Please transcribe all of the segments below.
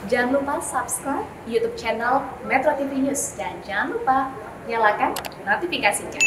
Jangan lupa subscribe YouTube channel Metro TV News dan jangan lupa nyalakan notifikasinya.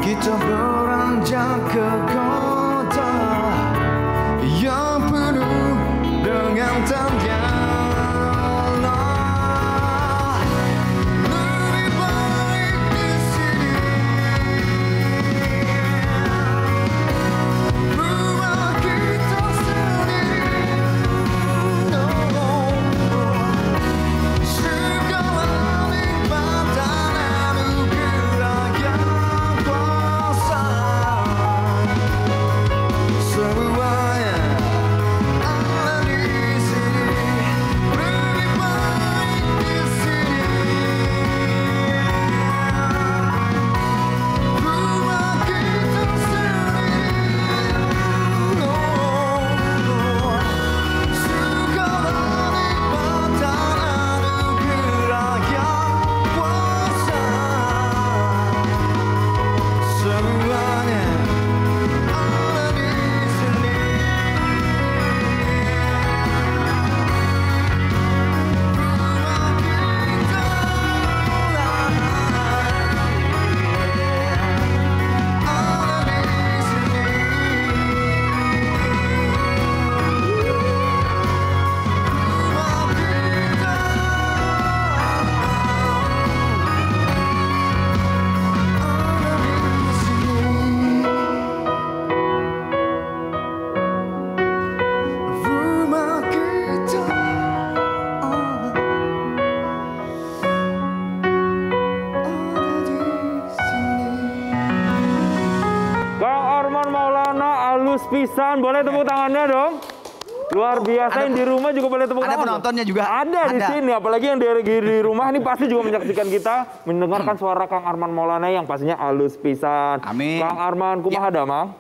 Kita beranjak ke kota yang penuh dengan tanda. Lebih baik di sini. Rumah kita sendiri. Segala nikmatan anugerah yang kuasa. pisan, boleh tepuk tangannya dong. Luar biasa, yang di rumah juga boleh tepuk tangan. Ada penontonnya juga. Ada di sini, apalagi yang di rumah ini pasti juga menyaksikan kita mendengarkan suara Kang Arman Maulana yang pastinya halus pisan. Amin. Kang Arman, kumaha damang?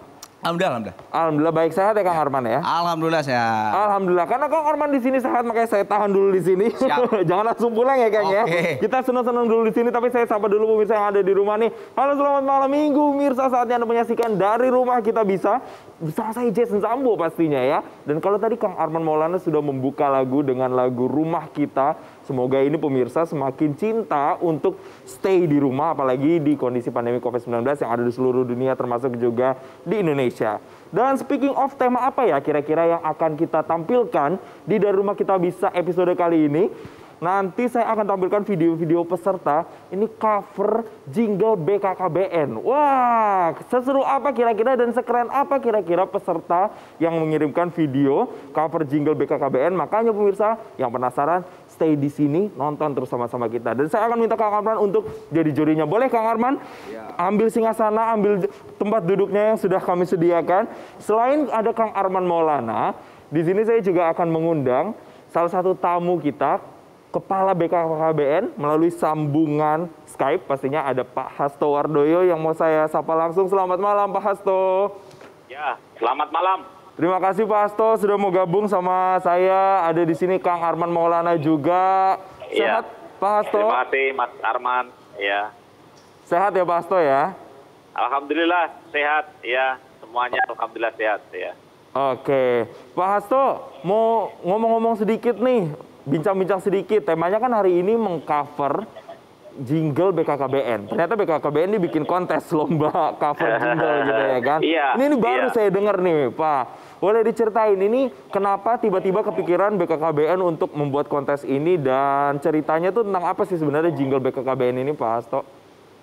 Alhamdulillah. Alhamdulillah baik, sehat ya Kang Arman ya. Alhamdulillah sehat. Alhamdulillah, karena Kang Arman di sini sehat makanya saya tahan dulu di sini. Siap. Jangan langsung pulang ya Kang ya. Kita senang-senang dulu di sini, tapi saya sapa dulu pemirsa yang ada di rumah nih. Halo, selamat malam Minggu, pemirsa, saatnya Anda menyaksikan dari rumah kita bisa bersama saya Jason Sambo pastinya ya. Dan kalau tadi Kang Arman Maulana sudah membuka lagu dengan lagu Rumah Kita, semoga ini pemirsa semakin cinta untuk stay di rumah, apalagi di kondisi pandemi COVID-19 yang ada di seluruh dunia termasuk juga di Indonesia. Dan speaking of tema apa ya kira-kira yang akan kita tampilkan di Dari Rumah Kita Bisa episode kali ini? Nanti saya akan tampilkan video-video peserta. Ini cover jingle BKKBN. Wah, seseru apa kira-kira dan sekeren apa kira-kira peserta yang mengirimkan video cover jingle BKKBN. Makanya pemirsa yang penasaran, stay di sini, nonton terus sama-sama kita. Dan saya akan minta Kang Arman untuk jadi jurinya. Boleh Kang Arman? Ya. Ambil singgasana, ambil tempat duduknya yang sudah kami sediakan. Selain ada Kang Arman Maulana, di sini saya juga akan mengundang salah satu tamu kita, Kepala BKKBN melalui sambungan Skype. Pastinya ada Pak Hasto Wardoyo yang mau saya sapa langsung. Selamat malam Pak Hasto. Ya, selamat malam. Terima kasih Pak Hasto sudah mau gabung sama saya. Ada di sini Kang Arman Maulana juga. Sehat ya, Pak Hasto? Terima kasih Mas Arman. Ya. Sehat ya Pak Hasto ya? Alhamdulillah sehat ya. Semuanya alhamdulillah sehat ya. Oke, Pak Hasto mau ngomong-ngomong sedikit nih. Bincang-bincang sedikit, temanya kan hari ini mengcover jingle BKKBN. Ternyata BKKBN ini bikin kontes lomba cover jingle gitu ya kan. Iya, ini baru saya dengar nih Pak. Boleh diceritain ini kenapa tiba-tiba kepikiran BKKBN untuk membuat kontes ini dan ceritanya tuh tentang apa sih sebenarnya jingle BKKBN ini Pak Hasto?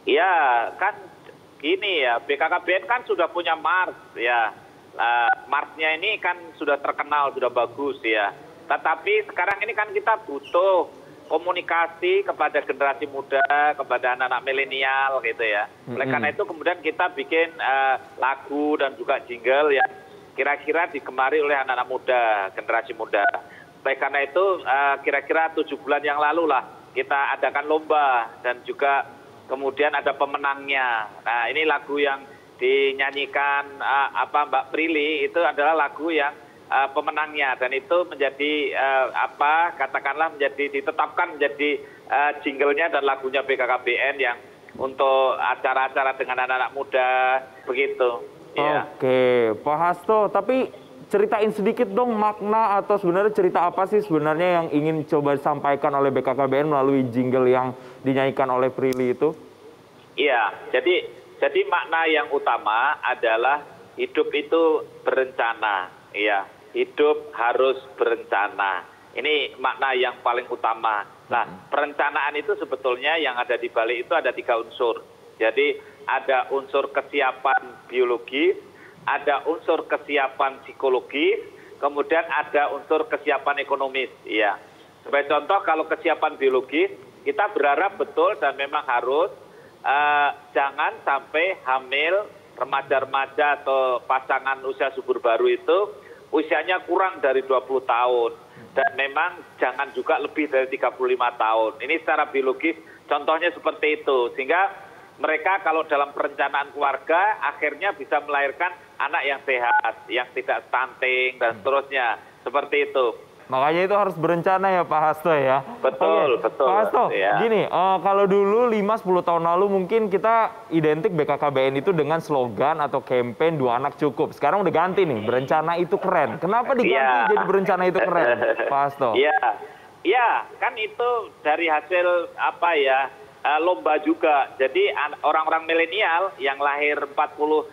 Iya, kan gini ya, BKKBN kan sudah punya mars ya. Marsnya ini kan sudah terkenal, sudah bagus ya. Tetapi sekarang ini kan kita butuh komunikasi kepada generasi muda, kepada anak-anak milenial gitu ya. Oleh karena itu kemudian kita bikin lagu dan juga jingle yang kira-kira digemari oleh anak-anak muda, generasi muda. Oleh karena itu kira-kira 7 bulan yang lalu lah kita adakan lomba dan juga kemudian ada pemenangnya. Nah ini lagu yang dinyanyikan Mbak Prilly itu adalah lagu yang pemenangnya dan itu menjadi katakanlah menjadi ditetapkan menjadi jinglenya dan lagunya BKKBN yang untuk acara-acara dengan anak-anak muda begitu. Ya. Oke, Pak Hasto, tapi ceritain sedikit dong makna atau sebenarnya cerita apa sih sebenarnya yang ingin coba disampaikan oleh BKKBN melalui jingle yang dinyanyikan oleh Prilly itu? Iya, jadi makna yang utama adalah hidup itu berencana, ya. Hidup harus berencana. Ini makna yang paling utama. Nah, perencanaan itu sebetulnya yang ada di balik itu ada 3 unsur. Jadi ada unsur kesiapan biologis, ada unsur kesiapan psikologis, kemudian ada unsur kesiapan ekonomis. Ya. Sebagai contoh kalau kesiapan biologis, kita berharap betul dan memang harus jangan sampai hamil remaja-remaja atau pasangan usia subur baru itu usianya kurang dari 20 tahun dan memang jangan juga lebih dari 35 tahun. Ini secara biologis contohnya seperti itu. Sehingga mereka kalau dalam perencanaan keluarga akhirnya bisa melahirkan anak yang sehat, yang tidak stunting dan seterusnya. Seperti itu. Makanya itu harus berencana ya Pak Hasto ya. Betul, betul. Pak Hasto, ya. Gini, kalau dulu 5-10 tahun lalu mungkin kita identik BKKBN itu dengan slogan atau campaign 2 anak cukup. Sekarang udah ganti nih, berencana itu keren. Kenapa diganti jadi berencana itu keren, Pak Hasto? Iya, kan itu dari hasil lomba juga. Jadi orang-orang milenial yang lahir 40,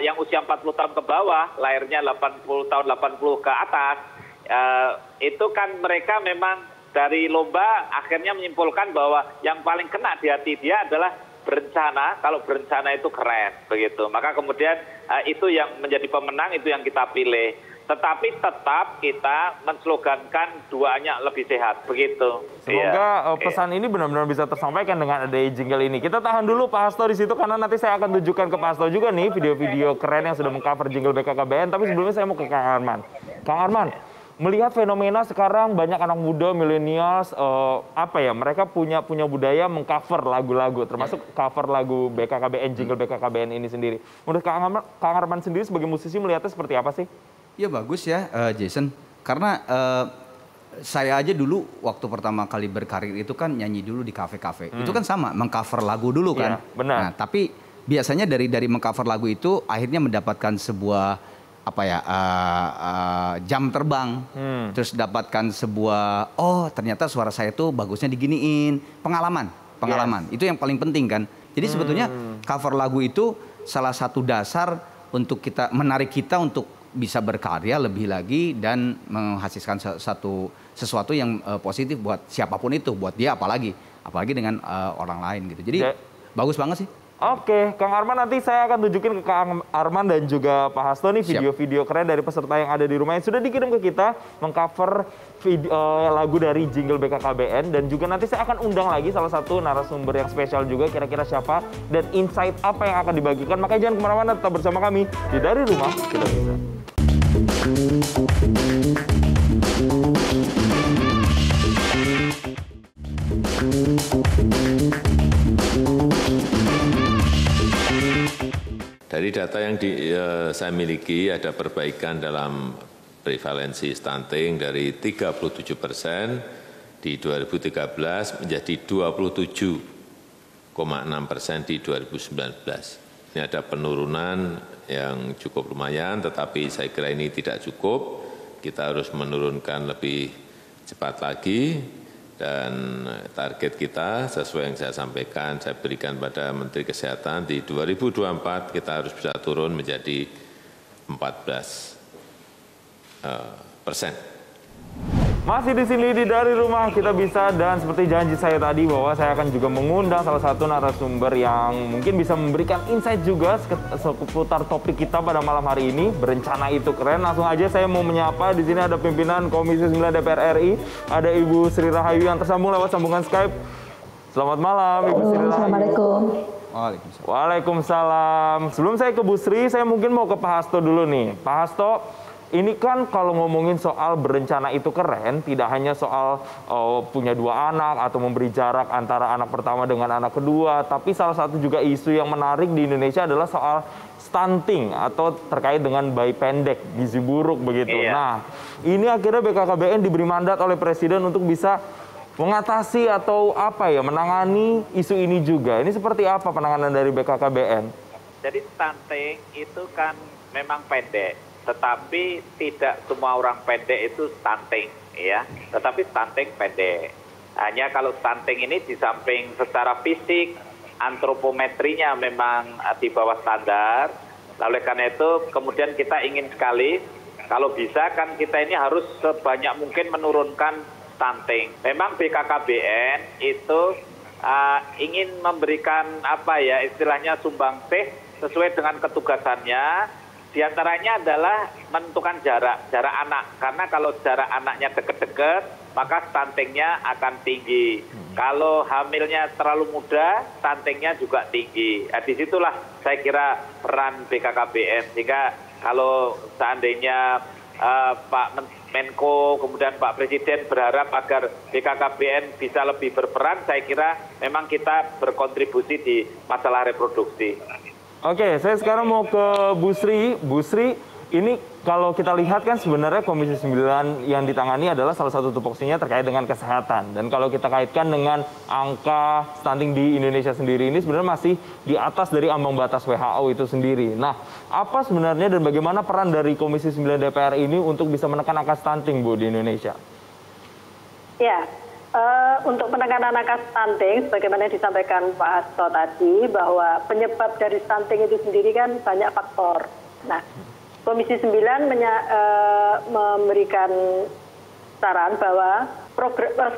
yang usia 40 tahun ke bawah, lahirnya 80 tahun 80 ke atas, itu kan mereka memang dari lomba akhirnya menyimpulkan bahwa yang paling kena di hati dia adalah berencana. Kalau berencana itu keren begitu. Maka kemudian itu yang menjadi pemenang, itu yang kita pilih. tetapi tetap kita menslogankan duanya lebih sehat, begitu. Semoga Iya. pesan ini benar-benar bisa tersampaikan dengan ada jingle ini. Kita tahan dulu Pak Hasto di situ karena nanti saya akan tunjukkan ke Pak Hasto juga nih video-video keren yang sudah mengcover jingle BKKBN. Tapi sebelumnya saya mau ke Kang Arman. Kang Arman, melihat fenomena sekarang banyak anak muda milenials mereka punya budaya mengcover lagu-lagu, termasuk cover lagu BKKBN, jingle BKKBN ini sendiri. Menurut Kang Arman sendiri sebagai musisi melihatnya seperti apa sih? Ya bagus ya Jason, karena saya aja dulu waktu pertama kali berkarir itu kan nyanyi dulu di kafe-kafe. Itu kan sama, mengcover lagu dulu kan. Iya, benar. Nah, tapi biasanya dari mengcover lagu itu akhirnya mendapatkan sebuah jam terbang. Terus dapatkan sebuah ternyata suara saya tuh bagusnya diginiin. Pengalaman. Itu yang paling penting kan. Jadi sebetulnya cover lagu itu salah satu dasar untuk menarik kita untuk bisa berkarya lebih lagi dan menghasilkan sesuatu yang positif buat siapapun itu, buat dia apalagi dengan orang lain gitu. Jadi bagus banget sih. Oke, Kang Arman, nanti saya akan tunjukin ke Kang Arman dan juga Pak Hasto nih video-video keren dari peserta yang ada di rumah yang sudah dikirim ke kita mengcover lagu dari jingle BKKBN, dan juga nanti saya akan undang lagi salah satu narasumber yang spesial juga, kira-kira siapa dan insight apa yang akan dibagikan. Makanya jangan kemana-mana, tetap bersama kami di Dari Rumah Kita Bisa. Dari data yang saya miliki ada perbaikan dalam prevalensi stunting dari 37% di 2013 menjadi 27,6% di 2019. Ini ada penurunan yang cukup lumayan, tetapi saya kira ini tidak cukup. Kita harus menurunkan lebih cepat lagi. Dan target kita sesuai yang saya sampaikan, saya berikan pada Menteri Kesehatan di 2024 kita harus bisa turun menjadi 14%. Masih di sini di Dari Rumah Kita Bisa, dan seperti janji saya tadi bahwa saya akan juga mengundang salah satu narasumber yang mungkin bisa memberikan insight juga seputar topik kita pada malam hari ini. Berencana itu keren. Langsung aja saya mau menyapa, di sini ada pimpinan Komisi 9 DPR RI, ada Ibu Sri Rahayu yang tersambung lewat sambungan Skype. Selamat malam Ibu Sri Rahayu. Assalamualaikum. Waalaikumsalam. Sebelum saya ke Bu Sri, saya mungkin mau ke Pak Hasto dulu nih. Pak Hasto, ini kan kalau ngomongin soal berencana itu keren, tidak hanya soal punya dua anak atau memberi jarak antara anak pertama dengan anak kedua, tapi salah satu juga isu yang menarik di Indonesia adalah soal stunting atau terkait dengan bayi pendek, gizi buruk begitu. Iya. Nah, ini akhirnya BKKBN diberi mandat oleh Presiden untuk bisa mengatasi atau menangani isu ini juga. Ini seperti apa penanganan dari BKKBN? Jadi stunting itu kan memang pendek. Tetapi tidak semua orang pendek itu stunting, ya. Tetapi stunting pendek. Hanya kalau stunting ini di samping secara fisik, antropometrinya memang di bawah standar. Oleh karena itu, kemudian kita ingin sekali, kalau bisa kan kita ini harus sebanyak mungkin menurunkan stunting. Memang BKKBN itu ingin memberikan istilahnya sumbangsih sesuai dengan ketugasannya. Di antaranya adalah menentukan jarak anak. Karena kalau jarak anaknya deket-deket, maka stuntingnya akan tinggi. Kalau hamilnya terlalu muda, stuntingnya juga tinggi. Nah, disitulah saya kira peran BKKBN. Sehingga kalau seandainya Pak Menko, kemudian Pak Presiden berharap agar BKKBN bisa lebih berperan, saya kira memang kita berkontribusi di masalah reproduksi. Oke, saya sekarang mau ke Bu Sri. Bu Sri, ini kalau kita lihat kan sebenarnya Komisi 9 yang ditangani adalah salah satu tupoksinya terkait dengan kesehatan. Dan kalau kita kaitkan dengan angka stunting di Indonesia sendiri ini sebenarnya masih di atas dari ambang batas WHO itu sendiri. Nah, apa sebenarnya dan bagaimana peran dari Komisi 9 DPR ini untuk bisa menekan angka stunting, Bu, di Indonesia? Ya, untuk penanganan angka stunting, sebagaimana disampaikan Pak Hasto tadi, bahwa penyebab dari stunting itu sendiri kan banyak faktor. Nah, Komisi 9 memberikan saran bahwa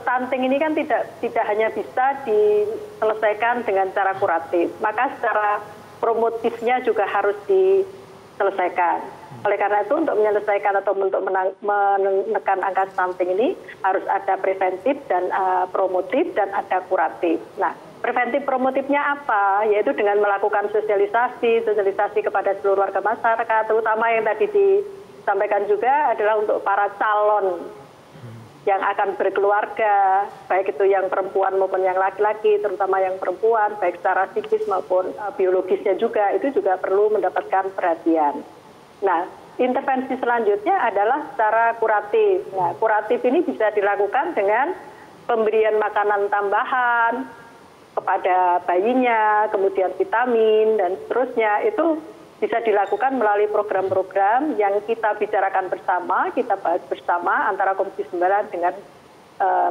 stunting ini kan tidak hanya bisa diselesaikan dengan cara kuratif, maka secara promotifnya juga harus diselesaikan. Oleh karena itu untuk menyelesaikan atau untuk menekan angka stunting ini harus ada preventif dan promotif dan ada kuratif. Nah, preventif promotifnya apa? Yaitu dengan melakukan sosialisasi kepada seluruh warga masyarakat, terutama yang tadi disampaikan juga adalah untuk para calon yang akan berkeluarga, baik itu yang perempuan maupun yang laki-laki, terutama yang perempuan, baik secara psikis maupun biologisnya juga, itu juga perlu mendapatkan perhatian. Nah, intervensi selanjutnya adalah secara kuratif. Nah, kuratif ini bisa dilakukan dengan pemberian makanan tambahan kepada bayinya, kemudian vitamin, dan seterusnya. Itu bisa dilakukan melalui program-program yang kita bicarakan bersama, kita bahas bersama antara Komisi 9 dengan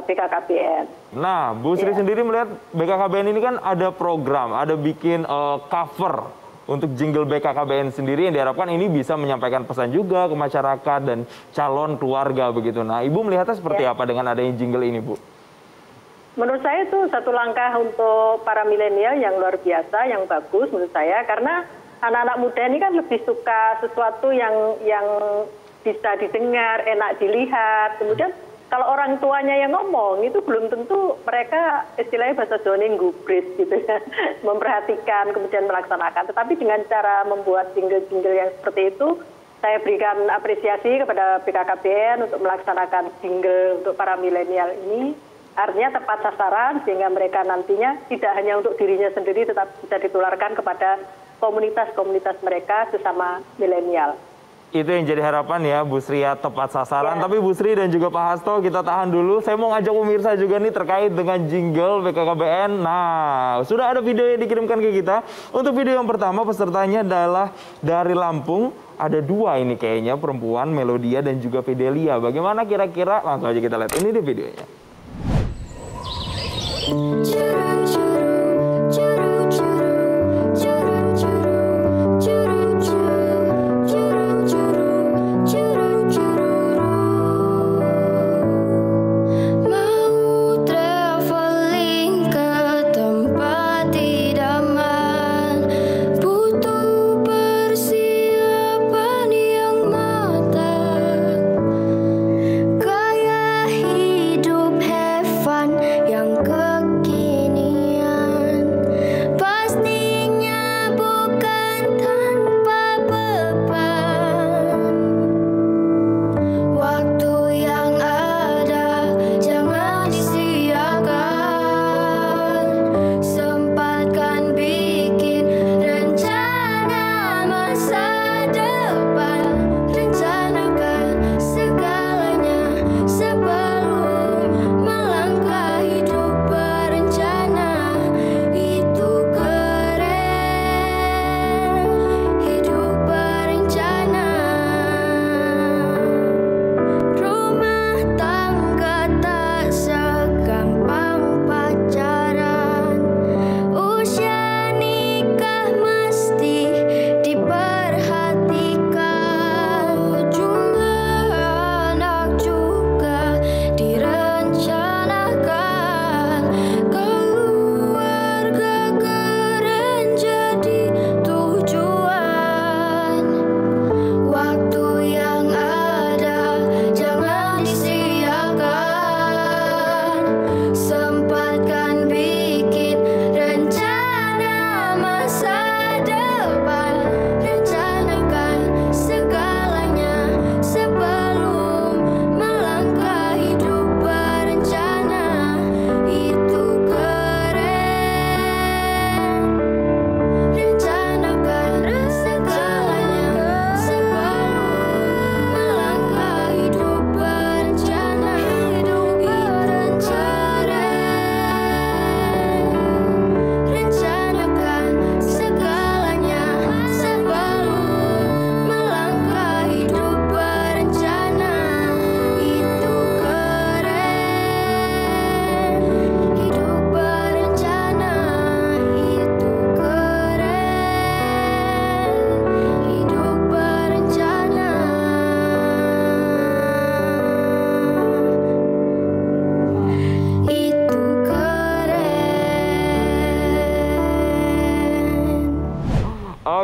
BKKBN. Nah, Bu Sri sendiri melihat BKKBN ini kan ada program, ada bikin cover untuk jingle BKKBN sendiri yang diharapkan ini bisa menyampaikan pesan juga ke masyarakat dan calon keluarga begitu. Nah, Ibu melihatnya seperti apa dengan adanya jingle ini, Bu? Menurut saya itu satu langkah untuk para milenial yang luar biasa, yang bagus menurut saya, karena anak-anak muda ini kan lebih suka sesuatu yang bisa didengar, enak dilihat. Kemudian kalau orang tuanya yang ngomong itu belum tentu mereka istilahnya bahasa Jawa gubris gitu ya, memperhatikan kemudian melaksanakan. Tetapi dengan cara membuat jingle-jingle yang seperti itu, saya berikan apresiasi kepada BKKBN untuk melaksanakan jingle untuk para milenial ini. Artinya tepat sasaran sehingga mereka nantinya tidak hanya untuk dirinya sendiri tetapi bisa ditularkan kepada komunitas-komunitas mereka sesama milenial. Itu yang jadi harapan ya, Bu Sri, ya, tepat sasaran. Tapi Bu Sri dan juga Pak Hasto, kita tahan dulu. Saya mau ngajak pemirsa juga nih terkait dengan jingle BKKBN. Nah, sudah ada video yang dikirimkan ke kita. Untuk video yang pertama, pesertanya adalah dari Lampung. Ada dua ini kayaknya, perempuan, Melodia dan juga Fidelia. Bagaimana kira-kira? Langsung aja kita lihat. Ini dia videonya.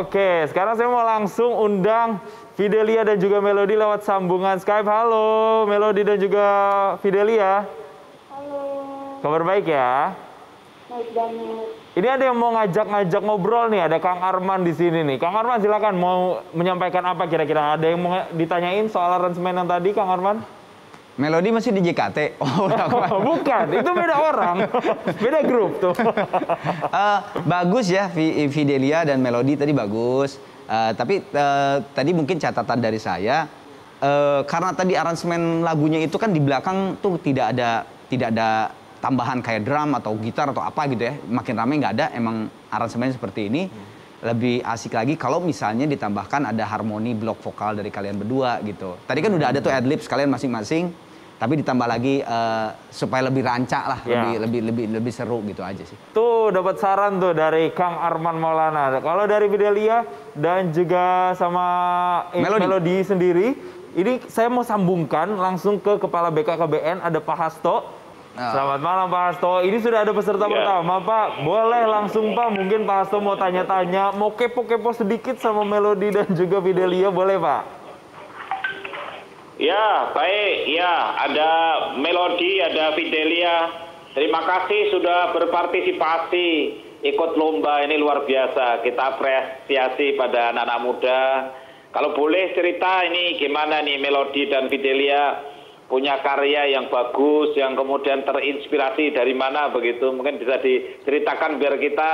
Oke, sekarang saya mau langsung undang Fidelia dan juga Melody lewat sambungan Skype. Halo Melody dan juga Fidelia. Halo, Kabar baik ya? baik banget. Ini ada yang mau ngajak ngobrol nih, ada Kang Arman di sini nih. Kang Arman silakan mau menyampaikan apa kira-kira? Ada yang mau ditanyain soal aransemen yang tadi, Kang Arman? Melody masih di JKT. Oh, Bukan, itu beda orang. Beda grup tuh. Bagus ya, Fidelia dan Melody tadi bagus. Tapi tadi mungkin catatan dari saya, karena tadi aransemen lagunya itu kan di belakang tuh tidak ada tambahan kayak drum atau gitar atau apa gitu ya. Makin ramai nggak ada, emang aransemennya seperti ini. Lebih asik lagi kalau misalnya ditambahkan ada harmoni blok vokal dari kalian berdua gitu. Tadi kan udah ada tuh adlibs kalian masing-masing, tapi ditambah lagi supaya lebih rancak lah, lebih seru gitu aja sih. Tuh dapat saran tuh dari Kang Arman Maulana. Kalau dari Fidelia dan juga sama Melody sendiri, ini saya mau sambungkan langsung ke Kepala BKKBN, ada Pak Hasto. Selamat malam Pak Hasto. Ini sudah ada peserta pertama Pak. Boleh langsung Pak, mungkin Pak Hasto mau tanya-tanya, mau kepo-kepo sedikit sama Melody dan juga Fidelia, boleh Pak? Ya, baik. Ya, ada Melody, ada Fidelia. Terima kasih sudah berpartisipasi ikut lomba ini, luar biasa. Kita apresiasi pada anak-anak muda. Kalau boleh cerita ini gimana nih Melody dan Fidelia punya karya yang bagus, yang kemudian terinspirasi dari mana begitu. Mungkin bisa diceritakan biar kita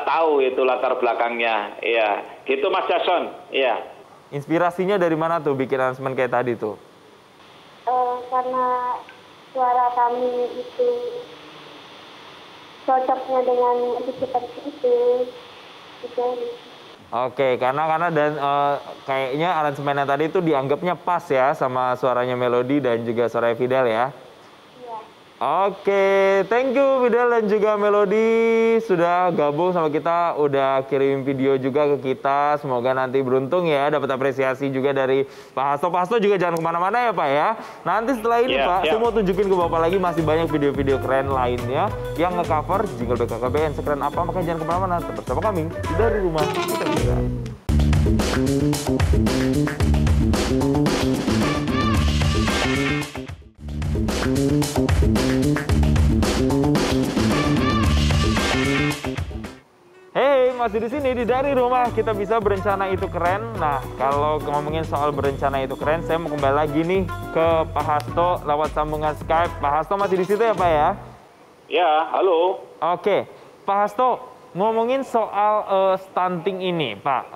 tahu itu latar belakangnya. Iya, gitu Mas Jason. Iya. Inspirasinya dari mana tuh bikin aransemen kayak tadi tuh? Karena suara kami itu cocoknya dengan musik seperti itu. Oke, karena dan kayaknya aransemennya tadi itu dianggapnya pas ya sama suaranya Melody dan juga suara Fidel ya. Iya. Oke, thank you Fidel dan juga Melody sudah gabung sama kita, udah kirim video juga ke kita. Semoga nanti beruntung ya, dapat apresiasi juga dari Pak Hasto. Pak Hasto juga jangan kemana-mana ya Pak ya. Nanti setelah ini Pak, saya mau tunjukin ke Bapak lagi masih banyak video-video keren lainnya yang nge-cover jingle BKKBN. Sekeren apa, makanya jangan kemana-mana. Tetap bersama kami dari rumah kita bisa. Hey, masih di sini di Dari Rumah Kita Bisa, berencana itu keren. Nah, kalau ngomongin soal berencana itu keren, saya mau kembali lagi nih ke Pak Hasto lewat sambungan Skype. Pak Hasto masih di situ ya, Pak ya? Ya, halo. Oke, Pak Hasto, ngomongin soal stunting ini, Pak.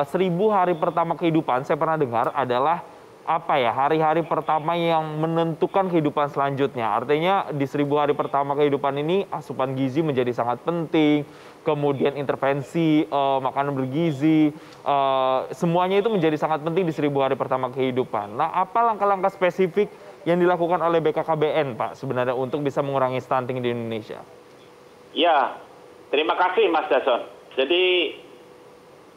1000 hari pertama kehidupan, saya pernah dengar adalah apa ya, hari-hari pertama yang menentukan kehidupan selanjutnya. Artinya di 1000 hari pertama kehidupan ini asupan gizi menjadi sangat penting, kemudian intervensi makanan bergizi, semuanya itu menjadi sangat penting di 1000 hari pertama kehidupan. Nah, apa langkah-langkah spesifik yang dilakukan oleh BKKBN, Pak, sebenarnya untuk bisa mengurangi stunting di Indonesia? Ya, terima kasih Mas Jason. Jadi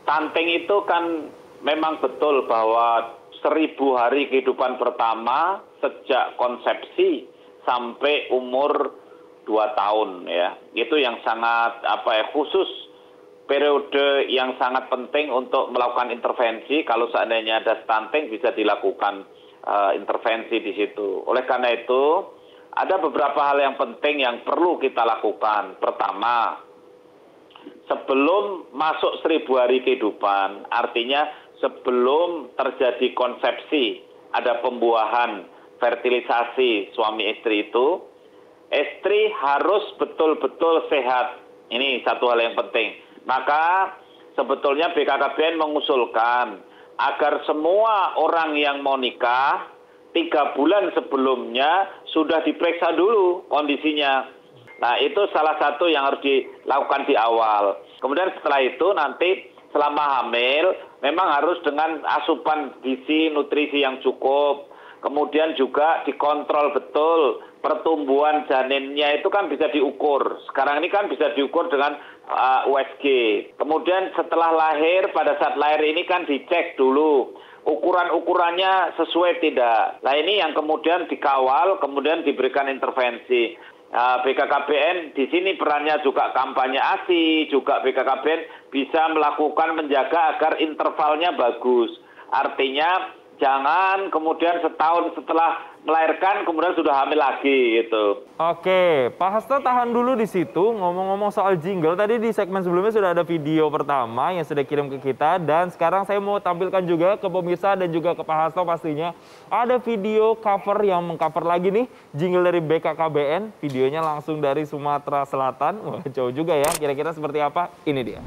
stunting itu kan memang betul bahwa 1000 hari kehidupan pertama sejak konsepsi sampai umur 2 tahun ya. Itu yang sangat khusus, periode yang sangat penting untuk melakukan intervensi. Kalau seandainya ada stunting bisa dilakukan intervensi di situ. Oleh karena itu ada beberapa hal yang penting yang perlu kita lakukan. Pertama, sebelum masuk 1000 hari kehidupan, artinya sebelum terjadi konsepsi, ada pembuahan, fertilisasi suami istri itu, istri harus betul-betul sehat. Ini satu hal yang penting. Maka sebetulnya BKKBN mengusulkan agar semua orang yang mau nikah 3 bulan sebelumnya sudah diperiksa dulu kondisinya. Nah, itu salah satu yang harus dilakukan di awal. Kemudian setelah itu nanti selama hamil memang harus dengan asupan gizi, nutrisi yang cukup. Kemudian juga dikontrol betul pertumbuhan janinnya, itu kan bisa diukur. Sekarang ini kan bisa diukur dengan USG. Kemudian setelah lahir, pada saat lahir ini kan dicek dulu ukuran-ukurannya sesuai tidak. Nah, ini yang kemudian dikawal, kemudian diberikan intervensi. BKKBN di sini perannya juga kampanye ASI, juga BKKBN bisa melakukan menjaga agar intervalnya bagus. Artinya jangan kemudian setahun setelah melahirkan kemudian sudah hamil lagi gitu. Oke, Pak Hasto tahan dulu di situ. Ngomong-ngomong soal jingle, tadi di segmen sebelumnya sudah ada video pertama yang sudah kirim ke kita. Dan sekarang saya mau tampilkan juga ke pemirsa dan juga ke Pak Hasto pastinya. Ada video cover yang mengcover lagi nih, jingle dari BKKBN. Videonya langsung dari Sumatera Selatan. Wah, jauh juga ya, kira-kira seperti apa? Ini dia.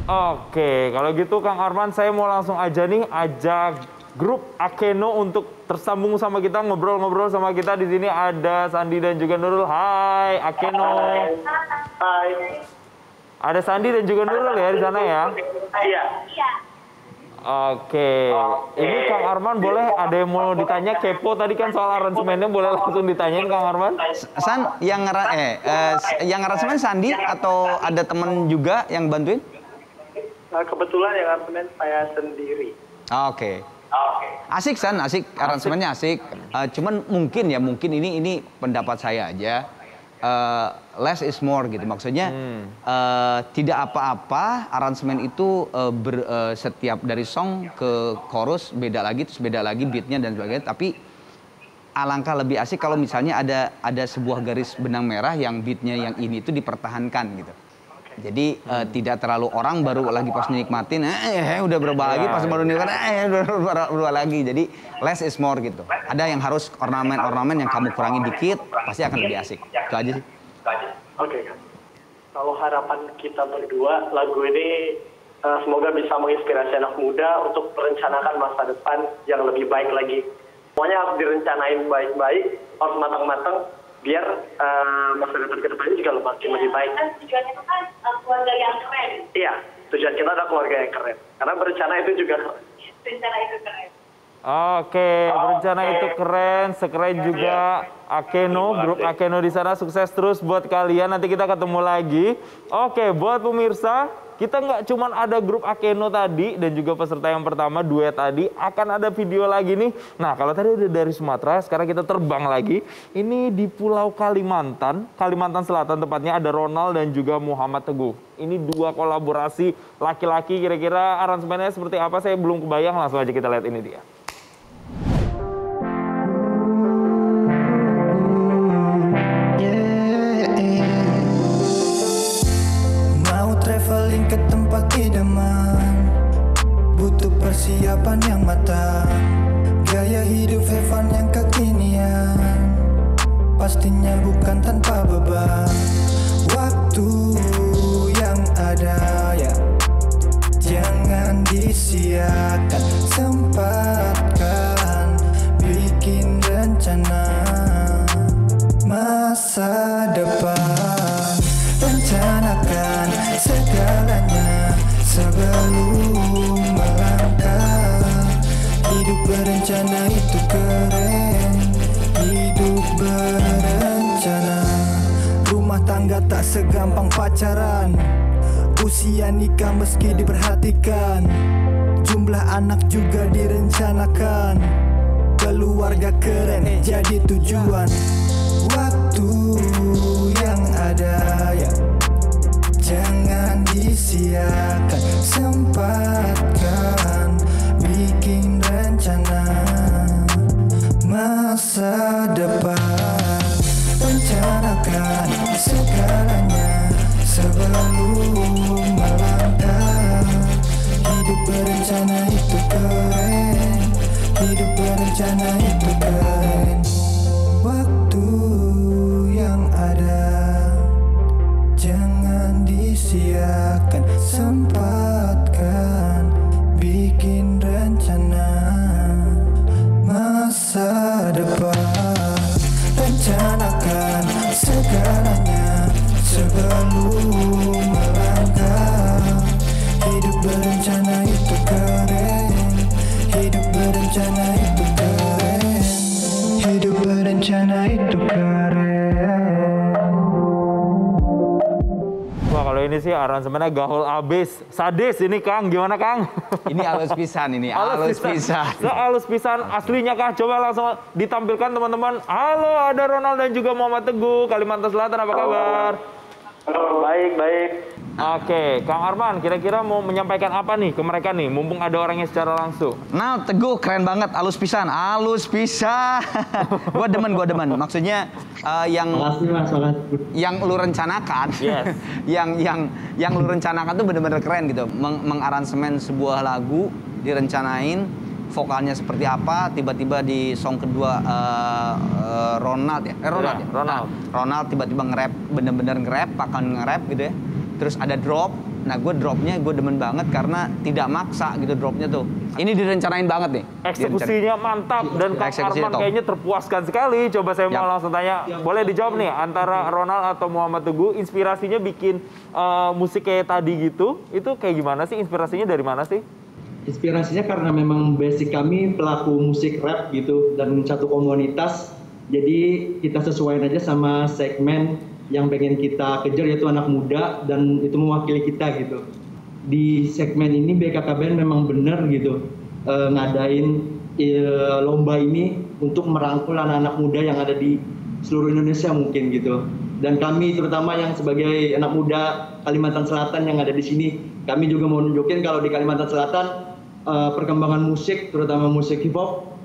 Oke, kalau gitu Kang Arman, saya mau langsung aja nih ajak grup Akeno untuk tersambung sama kita, ngobrol-ngobrol sama kita. Di sini ada Sandi dan juga Nurul. Hai, Akeno. Hai. Ada Sandi dan juga Nurul ya di sana ya? Iya. Oke, ini Kang Arman boleh ada yang mau ditanya, kepo tadi kan soal aransemennya, boleh langsung ditanyain Kang Arman? San, yang aransemen Sandi atau ada temen juga yang bantuin? Kebetulan yang aransemen saya sendiri. Oke. Asik San, asik, aransemennya asik. Cuman mungkin ini pendapat saya aja. Less is more gitu, maksudnya tidak apa-apa aransemen itu setiap dari song ke chorus beda lagi, terus beda lagi beatnya dan sebagainya, tapi alangkah lebih asik kalau misalnya ada sebuah garis benang merah yang beatnya yang ini itu dipertahankan gitu. Jadi tidak terlalu orang baru lagi pas nikmatin, udah berubah lagi, pas baru nikmatin, udah berubah lagi. Jadi less is more gitu. Ada yang harus ornamen-ornamen yang kamu kurangi dikit, pasti akan lebih asik. Itu aja sih. Oke. Kalau harapan kita berdua, lagu ini semoga bisa menginspirasi anak muda untuk merencanakan masa depan yang lebih baik lagi. Semuanya harus direncanain baik-baik, harus matang-matang, biar masa depan ke depannya juga makin lebih baik. Tujuannya itu kan keluarga yang keren. Iya, tujuan kita adalah keluarga yang keren. Karena berencana itu juga keren. Berencana itu keren. Oke, berencana itu keren, sekeren juga Akeno, grup Akeno di sana, sukses terus buat kalian. Nanti kita ketemu lagi. Oke, buat pemirsa, kita nggak cuman ada grup Akeno tadi dan juga peserta yang pertama duet tadi, akan ada video lagi nih. Nah, kalau tadi udah dari Sumatera, sekarang kita terbang lagi. Ini di Pulau Kalimantan, Kalimantan Selatan tepatnya, ada Ronald dan juga Muhammad Teguh. Ini dua kolaborasi laki-laki, kira-kira aransemennya seperti apa saya belum kebayang, langsung aja kita lihat ini dia. Traveling ke tempat idaman, butuh persiapan yang matang, gaya hidup Evan yang kekinian, pastinya bukan tanpa beban. Waktu yang ada ya, jangan disia-siakan, sempatkan bikin rencana masa depan. Rencanakan segalanya sebelum melangkah. Hidup berencana itu keren, hidup berencana. Rumah tangga tak segampang pacaran, usia nikah meski diperhatikan. Jumlah anak juga direncanakan, keluarga keren jadi tujuan. Waktu yang ada ya, jangan disia-siakan, sempatkan bikin rencana masa depan. Rencanakan segalanya sebelum melangkah. Hidup berencana itu keren, hidup berencana itu keren. Waktu yang ada, jangan disia-siakan, sempatkan bikin rencana masa depan. Rencanakan segalanya sebelum melangkah. Hidup berencana itu keren, hidup berencana itu keren, hidup berencana itu keren. Wah, kalau ini sih aransemennya gaul abis, sadis ini Kang, gimana Kang? Ini halus pisan ini, halus pisan. Halus pisan, aslinya Kang, coba langsung ditampilkan teman-teman. Halo, ada Ronald dan juga Muhammad Teguh, Kalimantan Selatan, apa kabar? Halo, baik. Oke, Kang Arman, kira-kira mau menyampaikan apa nih ke mereka nih, mumpung ada orangnya secara langsung? Nah, Teguh keren banget, halus pisan, halus pisan. Gua demen. Maksudnya yang lu rencanakan, yes. yang lu rencanakan tuh bener-bener keren gitu. Mengaransemen sebuah lagu, direncanain vokalnya seperti apa, tiba-tiba di song kedua Ronald ya? Ronald. Ya, Ronald. Ronald tiba-tiba nge-rap, bener-bener nge-rap, akan nge-rap gitu ya. Terus ada drop, nah gue dropnya gue demen banget karena tidak maksa gitu dropnya tuh. Ini direncanain banget nih. Eksekusinya mantap dan Kang Arman kayaknya terpuaskan sekali. Coba saya mau langsung tanya, boleh dijawab nih antara Ronald atau Muhammad Teguh, inspirasinya bikin musik kayak tadi gitu, itu kayak gimana sih? Inspirasinya dari mana sih? Inspirasinya karena memang basic kami pelaku musik rap gitu dan satu komunitas, jadi kita sesuaiin aja sama segmen yang pengen kita kejar, yaitu anak muda, dan itu mewakili kita gitu. Di segmen ini BKKBN memang benar gitu ngadain lomba ini untuk merangkul anak-anak muda yang ada di seluruh Indonesia mungkin gitu. Dan kami terutama yang sebagai anak muda Kalimantan Selatan yang ada di sini, kami juga mau nunjukin kalau di Kalimantan Selatan perkembangan musik, terutama musik hip hop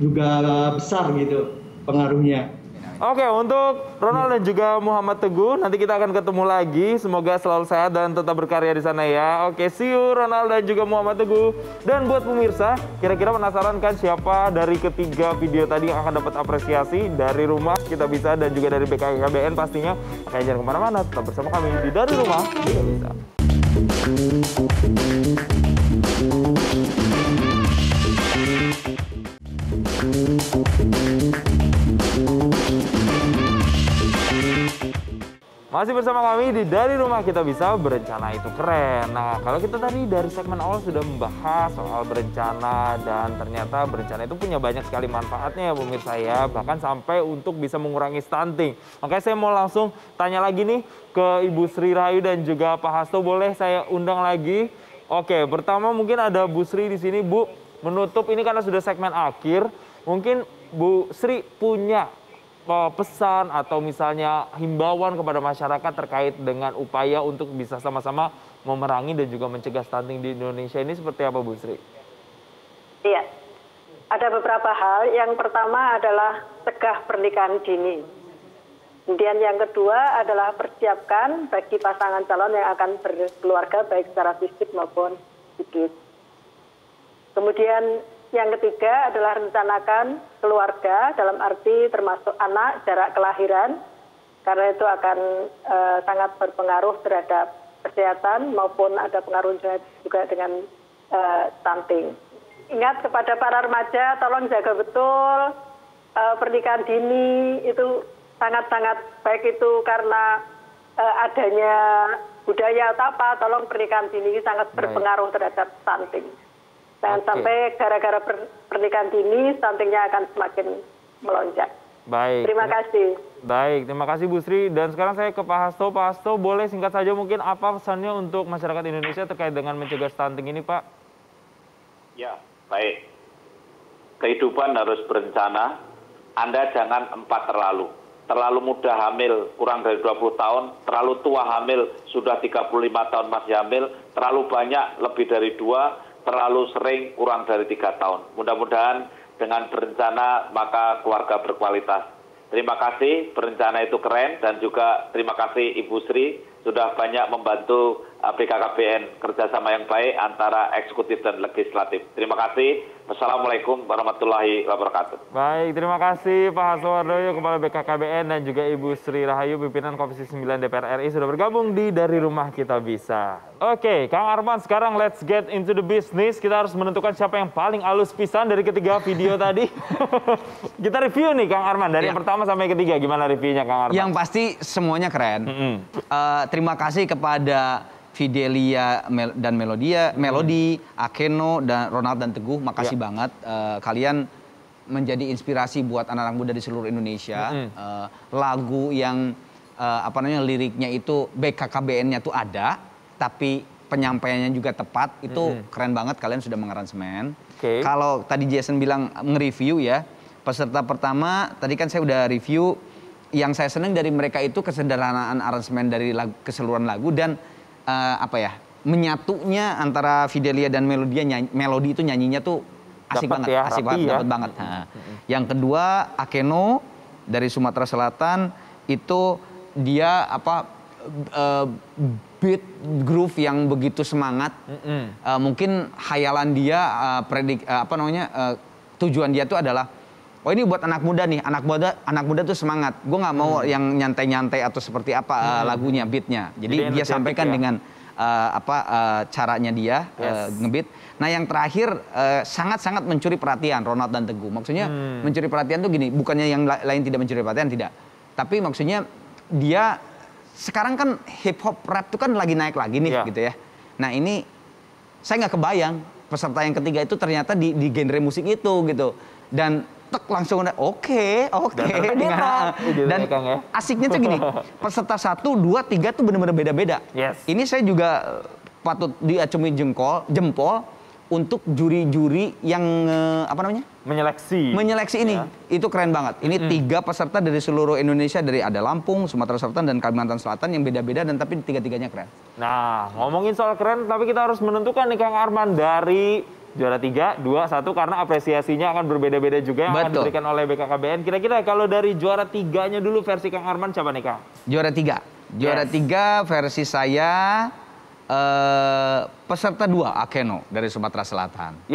juga besar gitu pengaruhnya. Oke, untuk Ronald dan juga Muhammad Teguh, nanti kita akan ketemu lagi. Semoga selalu sehat dan tetap berkarya di sana ya. Oke, see you Ronald dan juga Muhammad Teguh. Dan buat pemirsa, kira-kira penasaran kan siapa dari ketiga video tadi yang akan dapat apresiasi dari Rumah Kita Bisa dan juga dari BKKBN pastinya. Makanya jangan kemana-mana, tetap bersama kami di Dari Rumah Kita Bisa. Masih bersama kami di Dari Rumah Kita Bisa, berencana itu keren. Nah, kalau kita tadi dari segmen awal sudah membahas soal berencana dan ternyata berencana itu punya banyak sekali manfaatnya ya pemirsa ya. Bahkan sampai untuk bisa mengurangi stunting. Makanya saya mau langsung tanya lagi nih ke Ibu Sri Rahayu dan juga Pak Hasto. Boleh saya undang lagi? Oke, pertama mungkin ada Bu Sri di sini, Bu. Menutup ini karena sudah segmen akhir. Mungkin Bu Sri punya pesan atau misalnya himbauan kepada masyarakat terkait dengan upaya untuk bisa sama-sama memerangi dan juga mencegah stunting di Indonesia ini seperti apa Bu Sri? Iya, ada beberapa hal. Yang pertama adalah cegah pernikahan dini. Kemudian yang kedua adalah persiapkan bagi pasangan calon yang akan berkeluarga baik secara fisik maupun psikis. Kemudian yang ketiga adalah rencanakan keluarga dalam arti termasuk anak, jarak kelahiran, karena itu akan sangat berpengaruh terhadap kesehatan maupun ada pengaruh juga dengan stunting. Ingat kepada para remaja, tolong jaga betul pernikahan dini itu sangat-sangat baik itu karena adanya budaya atau apa, tolong pernikahan dini sangat berpengaruh terhadap stunting. Jangan sampai gara-gara pernikahan dini stuntingnya akan semakin melonjak. Baik. Terima kasih. Baik, terima kasih Bu Sri. Dan sekarang saya ke Pak Hasto. Pak Hasto, boleh singkat saja mungkin apa pesannya untuk masyarakat Indonesia terkait dengan mencegah stunting ini, Pak? Ya, baik. Kehidupan harus berencana. Anda jangan 4 terlalu. Terlalu muda hamil, kurang dari 20 tahun. Terlalu tua hamil, sudah 35 tahun masih hamil. Terlalu banyak, lebih dari 2. Terlalu sering, kurang dari 3 tahun. Mudah-mudahan dengan berencana maka keluarga berkualitas. Terima kasih, berencana itu keren, dan juga terima kasih Ibu Sri sudah banyak membantu BKKBN kerjasama yang baik antara eksekutif dan legislatif. Terima kasih. Wassalamualaikum warahmatullahi wabarakatuh. Baik, terima kasih Pak Hasto Wardoyo, Kepala BKKBN, dan juga Ibu Sri Rahayu, pimpinan Komisi 9 DPR RI sudah bergabung di Dari Rumah Kita Bisa. Oke, Kang Arman, sekarang let's get into the business. Kita harus menentukan siapa yang paling halus pisan dari ketiga video tadi. Kita review nih Kang Arman, dari yang pertama sampai ketiga. Gimana reviewnya Kang Arman? Yang pasti semuanya keren. Terima kasih kepada Fidelia dan Melody, Akeno, dan Ronald dan Teguh. Makasih banget. Kalian menjadi inspirasi buat anak-anak muda di seluruh Indonesia. Lagu yang liriknya itu BKKBN-nya tuh ada, tapi penyampaiannya juga tepat. Itu keren banget, kalian sudah mengaransemen. Kalau tadi Jason bilang nge-review ya, peserta pertama tadi kan saya udah review. Yang saya senang dari mereka itu kesederhanaan aransemen dari keseluruhan lagu dan menyatunya antara Fidelia dan Melody itu nyanyinya tuh asik banget, dapat banget. Nah, yang kedua Akeno dari Sumatera Selatan itu dia beat groove yang begitu semangat. Mungkin hayalan dia tujuan dia tuh adalah ini buat anak muda nih, anak muda tuh semangat. Gue nggak mau yang nyantai-nyantai atau seperti apa lagunya, beatnya. Jadi dia sampaikan dengan caranya dia ngebeat. Nah yang terakhir sangat-sangat mencuri perhatian Ronald dan Teguh. Maksudnya mencuri perhatian tuh gini, bukannya yang lain tidak mencuri perhatian, tidak. Tapi maksudnya dia sekarang kan hip hop rap tuh kan lagi naik lagi nih gitu ya. Nah ini saya nggak kebayang peserta yang ketiga itu ternyata di genre musik itu gitu. Dan langsung udah oke. Dan asiknya tuh gini, peserta 1, 2, 3 tuh bener-bener beda-beda. Ini saya juga patut diacungi jempol untuk juri-juri yang menyeleksi ini. Itu keren banget. Ini 3 peserta dari seluruh Indonesia, dari ada Lampung, Sumatera Selatan, dan Kalimantan Selatan yang beda-beda, dan tapi tiga-tiganya keren. Nah, ngomongin soal keren, tapi kita harus menentukan nih Kang Arman dari juara 3, 2, 1 karena apresiasinya akan berbeda-beda juga yang akan diberikan oleh BKKBN. Kira-kira kalau dari juara 3-nya dulu versi Kang Arman siapa nih Kang? Juara 3. Juara 3 versi saya peserta 2 Akeno dari Sumatera Selatan.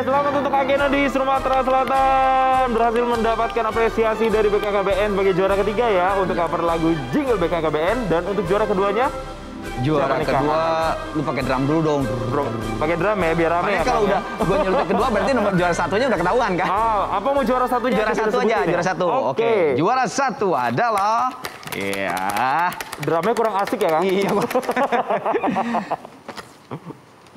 Selamat untuk Akeno di Sumatera Selatan. Berhasil mendapatkan apresiasi dari BKKBN sebagai juara ketiga ya untuk cover lagu jingle BKKBN. Dan untuk juara keduanya? Juara kedua, lu pakai drum dulu dong. Pakai drum ya, biar rame ya. Kalau udah gue nyeletuk kedua berarti nomor juara satunya udah ketahuan kan? Apa mau juara satunya? Juara 1 aja, juara 1. Oke. Juara 1 adalah Iya. Drumnya kurang asik ya, Kang? Iya.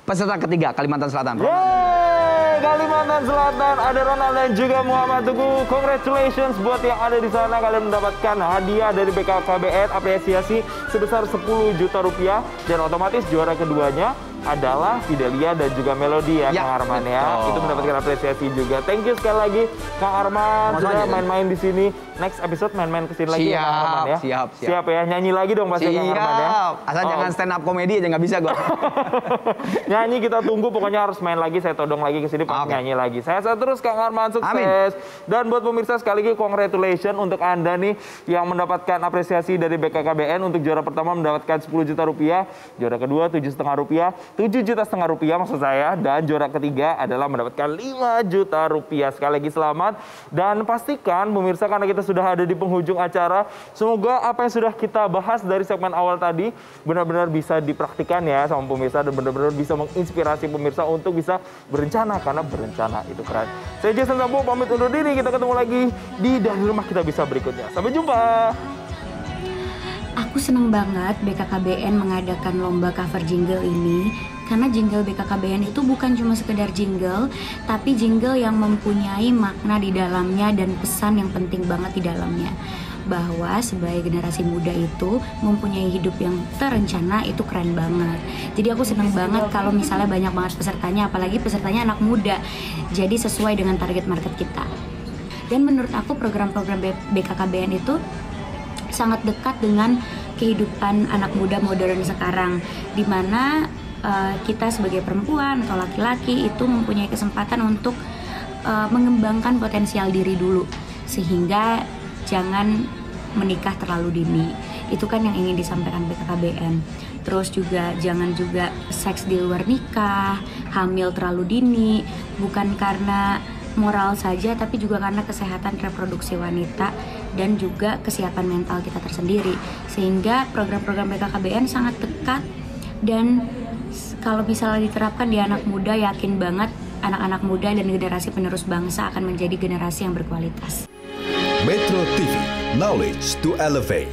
Peserta ketiga, Kalimantan Selatan. Yeay, Kalimantan Selatan ada Ronald dan juga Muhammad Teguh. Congratulations buat yang ada di sana, kalian mendapatkan hadiah dari BKKBN apresiasi sebesar 10 juta rupiah dan otomatis juara keduanya adalah Fidelia dan juga Melody ya, Kang Arman ya. Itu mendapatkan apresiasi juga. Thank you sekali lagi Kang Arman sudah main-main di sini. Next episode main-main kesini lagi ya, Kang Arman ya. Siap ya, nyanyi lagi dong pasti Kang Arman ya. Asal jangan stand up komedi aja nggak bisa gua. Nyanyi kita tunggu, pokoknya harus main lagi, saya todong lagi ke sini pasti nyanyi lagi. Saya terus Kang Arman, sukses. Amin. Dan buat pemirsa sekali lagi congratulations untuk Anda nih yang mendapatkan apresiasi dari BKKBN. Untuk juara pertama mendapatkan 10 juta rupiah, juara kedua 7,5 rupiah, 7,5 juta rupiah maksud saya, dan juara ketiga adalah mendapatkan 5 juta rupiah. Sekali lagi selamat, dan pastikan pemirsa karena kita sudah ada di penghujung acara, semoga apa yang sudah kita bahas dari segmen awal tadi benar-benar bisa dipraktikan ya sama pemirsa dan benar-benar bisa menginspirasi pemirsa untuk bisa berencana, karena berencana itu keren. Saya Jason Sambo pamit undur diri, kita ketemu lagi di Dari Rumah Kita Bisa berikutnya. Sampai jumpa. Aku seneng banget BKKBN mengadakan lomba cover jingle ini, karena jingle BKKBN itu bukan cuma sekedar jingle, tapi jingle yang mempunyai makna di dalamnya dan pesan yang penting banget di dalamnya. Bahwa sebagai generasi muda itu mempunyai hidup yang terencana, itu keren banget. Jadi aku seneng banget kalau misalnya banyak banget pesertanya, apalagi pesertanya anak muda. Jadi sesuai dengan target market kita. Dan menurut aku program-program BKKBN itu sangat dekat dengan kehidupan anak muda modern sekarang, di mana kita sebagai perempuan atau laki-laki itu mempunyai kesempatan untuk mengembangkan potensial diri dulu, sehingga jangan menikah terlalu dini. Itu kan yang ingin disampaikan BKKBN. Terus juga jangan juga seks di luar nikah, hamil terlalu dini, bukan karena moral saja, tapi juga karena kesehatan reproduksi wanita dan juga kesiapan mental kita tersendiri. Sehingga program-program BKKBN sangat dekat, dan kalau misalnya diterapkan di anak muda, yakin banget anak-anak muda dan generasi penerus bangsa akan menjadi generasi yang berkualitas. Metro TV, knowledge to elevate.